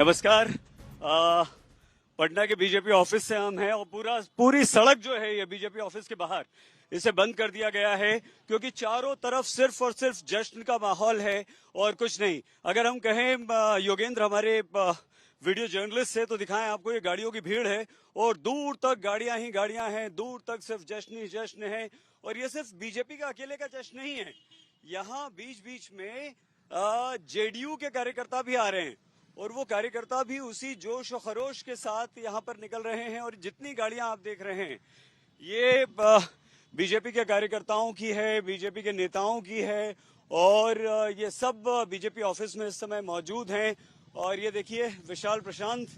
नमस्कार। पटना के BJP office से हम हैं और पूरी सड़क जो है ये बीजेपी ऑफिस के बाहर इसे बंद कर दिया गया है क्योंकि चारों तरफ सिर्फ और सिर्फ जश्न का माहौल है और कुछ नहीं। अगर हम कहें योगेंद्र हमारे वीडियो जर्नलिस्ट से तो दिखाएं आपको, ये गाड़ियों की भीड़ है और दूर तक गाड़ियां ही गाड़ियां हैं, दूर तक सिर्फ जश्न ही जश्न है। और ये सिर्फ बीजेपी का अकेले का जश्न नहीं है, यहाँ बीच बीच में जेडीयू के कार्यकर्ता भी आ रहे हैं और वो कार्यकर्ता भी उसी जोश और खरोश के साथ यहाँ पर निकल रहे हैं। और जितनी गाड़ियां आप देख रहे हैं ये बीजेपी के कार्यकर्ताओं की है, बीजेपी के नेताओं की है और ये सब बीजेपी ऑफिस में इस समय मौजूद हैं। और ये देखिए विशाल प्रशांत,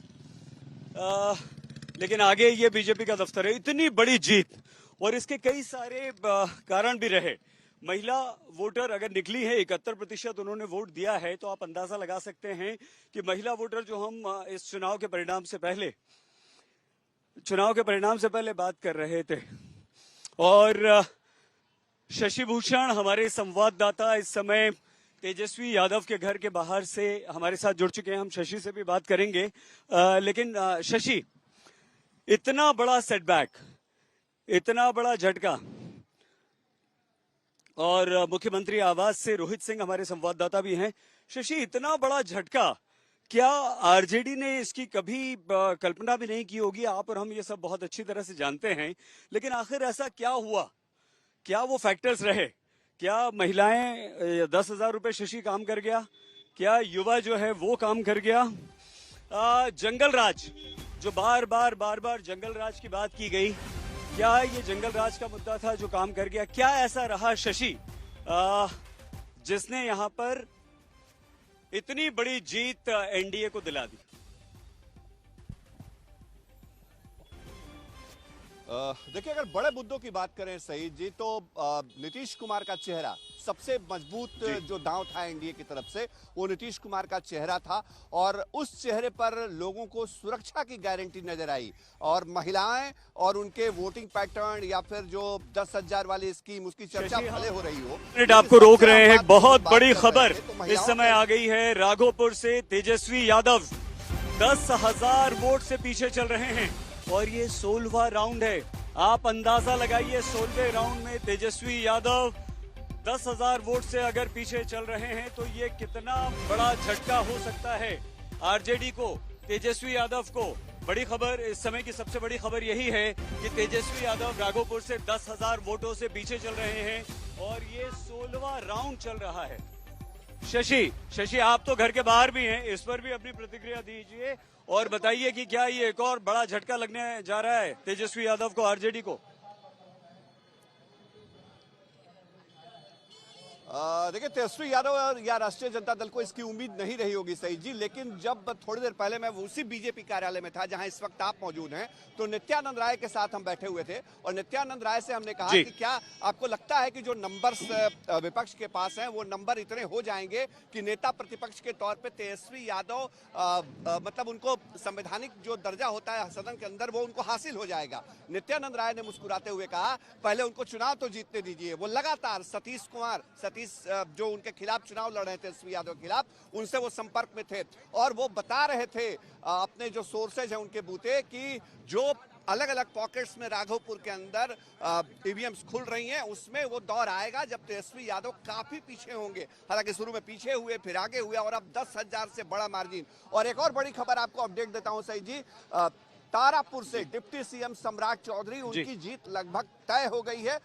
लेकिन आगे ये बीजेपी का दफ्तर है। इतनी बड़ी जीत और इसके कई सारे कारण भी रहे। महिला वोटर अगर निकली है 71% उन्होंने वोट दिया है, तो आप अंदाजा लगा सकते हैं कि महिला वोटर जो हम इस चुनाव के परिणाम से पहले बात कर रहे थे। और शशि भूषण हमारे संवाददाता इस समय तेजस्वी यादव के घर के बाहर से हमारे साथ जुड़ चुके हैं, हम शशि से भी बात करेंगे। लेकिन शशि, इतना बड़ा सेटबैक, इतना बड़ा झटका और मुख्यमंत्री आवास से रोहित सिंह हमारे संवाददाता भी हैं। शशि, इतना बड़ा झटका क्या आरजेडी ने इसकी कभी कल्पना भी नहीं की होगी? आप और हम ये सब बहुत अच्छी तरह से जानते हैं, लेकिन आखिर ऐसा क्या हुआ? क्या वो फैक्टर्स रहे? क्या महिलाएं 10,000 रुपए शशि काम कर गया? क्या युवा जो है वो काम कर गया? जंगल राज, जो बार बार जंगल राज की बात की गई, क्या ये जंगल राज का मुद्दा था जो काम कर गया? क्या ऐसा रहा शशि जिसने यहां पर इतनी बड़ी जीत एनडीए को दिला दी? देखिए, अगर बड़े मुद्दों की बात करें सईद जी, तो नीतीश कुमार का चेहरा सबसे मजबूत जो दांव था एनडीए की तरफ से, वो नीतीश कुमार का चेहरा था। और उस चेहरे पर लोगों को सुरक्षा की गारंटी नजर आई। और महिलाएं और उनके वोटिंग पैटर्न या फिर जो 10,000 वाली स्कीम, उसकी चर्चा भले हो रही हो। आपको रोक रहे हैं, बहुत बड़ी खबर इस समय आ गई है। राघोपुर से तेजस्वी यादव 10,000 वोट से पीछे चल रहे हैं और ये 16वां राउंड है। आप अंदाजा लगाइए, 16वें राउंड में तेजस्वी यादव 10,000 वोट से अगर पीछे चल रहे हैं तो ये कितना बड़ा झटका हो सकता है आरजेडी को, तेजस्वी यादव को। बड़ी खबर, इस समय की सबसे बड़ी खबर यही है कि तेजस्वी यादव राघोपुर से 10,000 वोटों से पीछे चल रहे हैं और ये 16वां राउंड चल रहा है। शशि, आप तो घर के बाहर भी हैं, इस पर भी अपनी प्रतिक्रिया दीजिए और बताइए कि क्या ये एक और बड़ा झटका लगने जा रहा है तेजस्वी यादव को, आरजेडी को? देखिए, तेजस्वी यादव या राष्ट्रीय जनता दल को इसकी उम्मीद नहीं रही होगी सही जी, लेकिन जब थोड़ी देर पहले मैं उसी बीजेपी कार्यालय में था जहां इस वक्त आप मौजूद हैं, तो नित्यानंद राय के साथ हम बैठे हुए थे और नित्यानंद राय से हमने कहा कि क्या आपको लगता है कि जो नंबर्स विपक्ष के पास हैं वो नंबर इतने हो जाएंगे कि नेता प्रतिपक्ष के तौर पर तेजस्वी यादव मतलब उनको संवैधानिक जो दर्जा होता है सदन के अंदर, वो उनको हासिल हो जाएगा? नित्यानंद राय ने मुस्कुराते हुए कहा, पहले उनको चुनाव तो जीतने दीजिए। वो लगातार सतीश जो उनके खिलाफ चुनाव लड़ रहे थे, तेजस्वी यादव के खिलाफ, उनसे वो संपर्क में थे और वो बता रहे थे अपने जो सोर्सेज हैं उनके बूते कि जो अलग अलग पॉकेट्स में राघोपुर के अंदर ईवीएम्स खुल रही हैं, उसमें वो दौर आएगा जब तेजस्वी यादव काफी पीछे होंगे। हालांकि शुरू में पीछे हुए, फिर आगे हुए और अब 10,000 से बड़ा मार्जिन। और एक और बड़ी खबर आपको अपडेट देता हूं सही जी, तारापुर से डिप्टी सीएम सम्राट चौधरी, उनकी जीत लगभग तय हो गई है।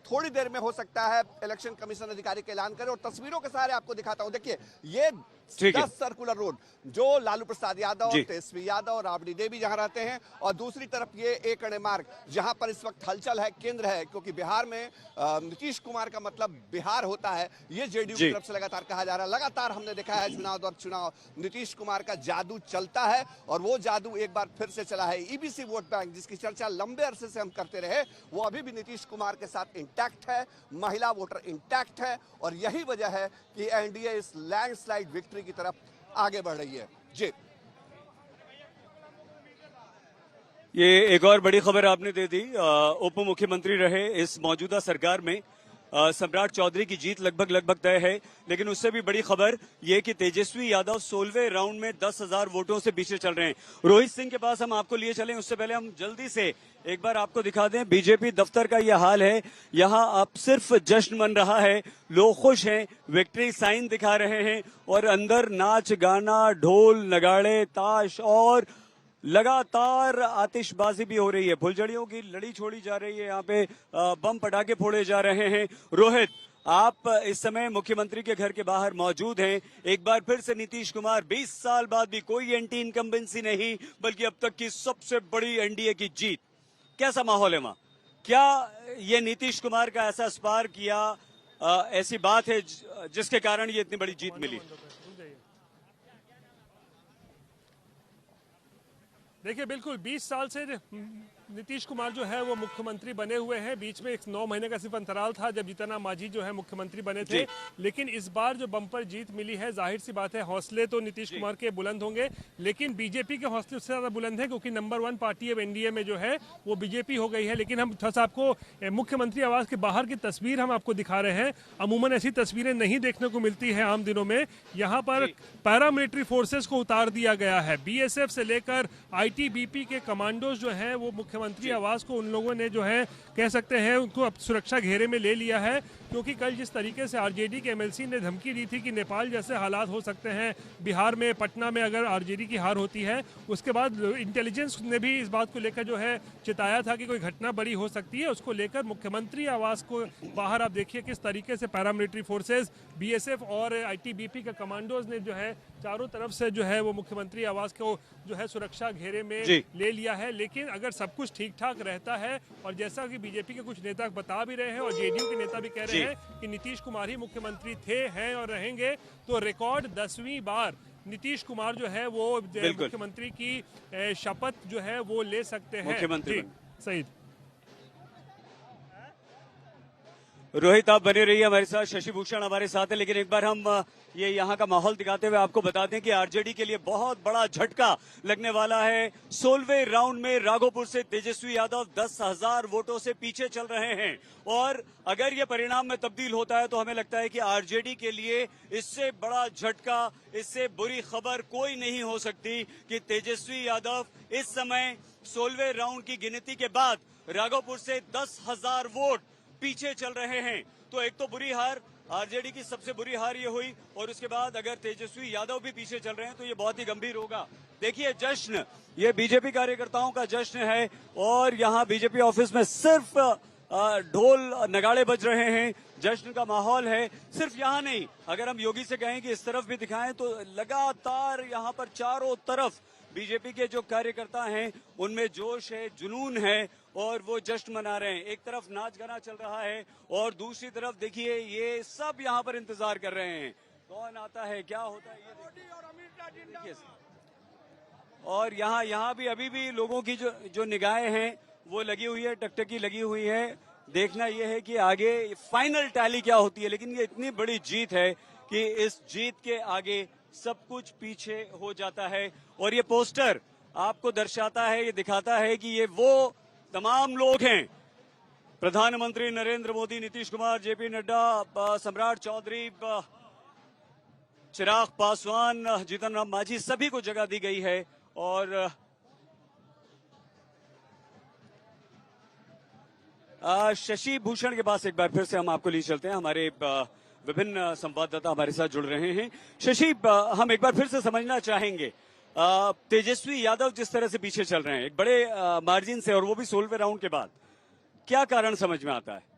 थोड़ी देर में हो सकता है इलेक्शन कमीशन अधिकारी का ऐलान करे और तस्वीरों के सहारे आपको दिखाता हूं। देखिए, ये 10 सर्कुलर रोड जो लालू प्रसाद यादव, तेजस्वी यादव, राबड़ी देवी जहां रहते हैं, और दूसरी तरफ ये एकड़े मार्ग जहां पर इस वक्त हलचल है, केंद्र है, क्योंकि बिहार में नीतीश कुमार का मतलब बिहार होता है। ये जेडीयू की तरफ से लगातार कहा जा रहा है। लगातार हमने देखा है चुनाव दर चुनाव नीतीश कुमार का जादू चलता है और वो जादू एक बार फिर से चला है। ईबीसी वोट बैंक, जिसकी चर्चा लंबे अरसे से हम करते रहे, वो अभी भी नीतीश कुमार के साथ इंटैक्ट है। महिला वोटर इंटैक्ट है और यही वजह है कि एनडीए इस लैंडस्लाइड विक्ट्री की तरफ आगे बढ़ रही है। जी, ये एक और बड़ी खबर आपने दे दी। उप मुख्यमंत्री रहे इस मौजूदा सरकार में सम्राट चौधरी की जीत लगभग तय है। लेकिन उससे भी बड़ी खबर ये कि तेजस्वी यादव 16वें राउंड में 10,000 वोटों से पीछे चल रहे हैं। रोहित सिंह के पास हम आपको लिए चलें, उससे पहले हम जल्दी से एक बार आपको दिखा दें बीजेपी दफ्तर का यह हाल है। यहाँ अब सिर्फ जश्न मन रहा है, लोग खुश हैं, विक्ट्री साइन दिखा रहे हैं और अंदर नाच गाना, ढोल नगाड़े, ताश और लगातार आतिशबाजी भी हो रही है। फुलझड़ियों की लड़ी छोड़ी जा रही है, यहाँ पे बम पटाखे फोड़े जा रहे हैं। रोहित, आप इस समय मुख्यमंत्री के घर के बाहर मौजूद हैं। एक बार फिर से नीतीश कुमार 20 साल बाद भी कोई एंटी इनकम्बेंसी नहीं, बल्कि अब तक की सबसे बड़ी एनडीए की जीत। कैसा माहौल है वहां? क्या ये नीतीश कुमार का ऐसा स्पार्क या ऐसी बात है जिसके कारण ये इतनी बड़ी जीत मिली? देखिए, बिल्कुल 20 साल से नीतीश कुमार जो है वो मुख्यमंत्री बने हुए हैं। बीच में एक 9 महीने का सिर्फ अंतराल था जब जीतन राम मांझी जो है मुख्यमंत्री बने थे। लेकिन इस बार जो बम्पर जीत मिली है, जाहिर सी बात है हौसले तो नीतीश कुमार के बुलंद होंगे, लेकिन बीजेपी के हौसले उससे ज्यादा बुलंद है, क्योंकि नंबर 1 पार्टी अब एनडीए में जो है वो बीजेपी हो गई है। लेकिन हम थोड़ा सा आपको मुख्यमंत्री आवास के बाहर की तस्वीर हम आपको दिखा रहे हैं। अमूमन ऐसी तस्वीरें नहीं देखने को मिलती है आम दिनों में। यहाँ पर पैरामिलिट्री फोर्सेस को उतार दिया गया है। बीएसएफ से लेकर आईटीबीपी के कमांडोज जो है वो मुख्यमंत्री आवास को उन लोगों ने जो है कह सकते हैं उनको अब सुरक्षा घेरे में ले लिया है, क्योंकि कल जिस तरीके से आरजेडी के एमएलसी ने धमकी दी थी कि नेपाल जैसे हालात हो सकते हैं बिहार में, पटना में अगर आरजेडी की हार होती है, उसके बाद इंटेलिजेंस ने भी इस बात को लेकर जो है चिताया था कि कोई घटना बड़ी हो सकती है। उसको लेकर मुख्यमंत्री आवास को बाहर आप देखिए किस तरीके से पैरामिलिट्री फोर्सेज, बीएसएफ और आईटीबीपी के कमांडोज ने जो है चारों तरफ से जो है वो मुख्यमंत्री आवास को जो है सुरक्षा घेरे में ले लिया है। लेकिन अगर सब कुछ ठीक ठाक रहता है, और जैसा कि बीजेपी के कुछ नेता बता भी रहे हैं और जेडीयू के नेता भी कह रहे हैं कि नीतीश कुमार ही मुख्यमंत्री थे, हैं और रहेंगे, तो रिकॉर्ड 10वीं बार नीतीश कुमार जो है वो मुख्यमंत्री की शपथ जो है वो ले सकते हैं। मुख्यमंत्री सही। रोहित, आप बने रहिए हमारे साथ, शशि भूषण हमारे साथ है। लेकिन एक बार हम ये यहाँ का माहौल दिखाते हुए आपको बता दें कि आरजेडी के लिए बहुत बड़ा झटका लगने वाला है। 16वें राउंड में राघोपुर से तेजस्वी यादव 10,000 वोटों से पीछे चल रहे हैं, और अगर ये परिणाम में तब्दील होता है तो हमें लगता है कि आरजेडी के लिए इससे बड़ा झटका, इससे बुरी खबर कोई नहीं हो सकती कि तेजस्वी यादव इस समय 16वें राउंड की गिनती के बाद राघोपुर से 10,000 वोट पीछे चल रहे हैं। तो एक तो बुरी हार, आरजेडी की सबसे बुरी हार ये हुई, और उसके बाद अगर तेजस्वी यादव भी पीछे चल रहे हैं तो ये बहुत ही गंभीर होगा। देखिए जश्न, ये बीजेपी कार्यकर्ताओं का जश्न है, और यहाँ बीजेपी ऑफिस में सिर्फ ढोल नगाड़े बज रहे हैं, जश्न का माहौल है। सिर्फ यहाँ नहीं, अगर हम योगी से कहें कि इस तरफ भी दिखाएं तो लगातार यहाँ पर चारों तरफ बीजेपी के जो कार्यकर्ता हैं उनमें जोश है, जुनून है, और वो जश्न मना रहे हैं। एक तरफ नाच गाना चल रहा है और दूसरी तरफ देखिए ये सब यहाँ पर इंतजार कर रहे हैं कौन आता है, क्या होता है ये देखिए। और यहाँ भी अभी भी लोगों की जो निगाहें हैं वो लगी हुई है, टकटकी लगी हुई है। देखना यह है कि आगे फाइनल टैली क्या होती है। लेकिन ये इतनी बड़ी जीत है कि इस जीत के आगे सब कुछ पीछे हो जाता है, और ये पोस्टर आपको दर्शाता है, ये दिखाता है कि ये वो तमाम लोग हैं, प्रधानमंत्री नरेंद्र मोदी, नीतीश कुमार, जेपी नड्डा, सम्राट चौधरी, चिराग पासवान, जीतन राम मांझी, सभी को जगह दी गई है। और शशि भूषण के पास एक बार फिर से हम आपको लिए चलते हैं। हमारे विभिन्न संवाददाता हमारे साथ जुड़ रहे हैं। शशि, हम एक बार फिर से समझना चाहेंगे, तेजस्वी यादव जिस तरह से पीछे चल रहे हैं एक बड़े मार्जिन से, और वो भी 16वें राउंड के बाद, क्या कारण समझ में आता है?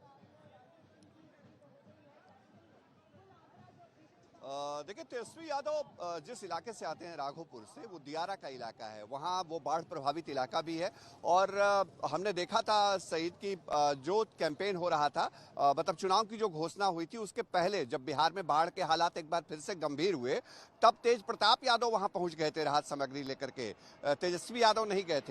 देखिए, तेजस्वी यादव जिस इलाके से आते हैं राघोपुर से, वो दियारा का इलाका है, वहाँ वो बाढ़ प्रभावित इलाका भी है। और हमने देखा था सईद की जो कैंपेन हो रहा था, मतलब चुनाव की जो घोषणा हुई थी उसके पहले, जब बिहार में बाढ़ के हालात एक बार फिर से गंभीर हुए, तब तेज प्रताप यादव वहाँ पहुँच गए थे राहत सामग्री लेकर के। तेजस्वी यादव नहीं गए थे।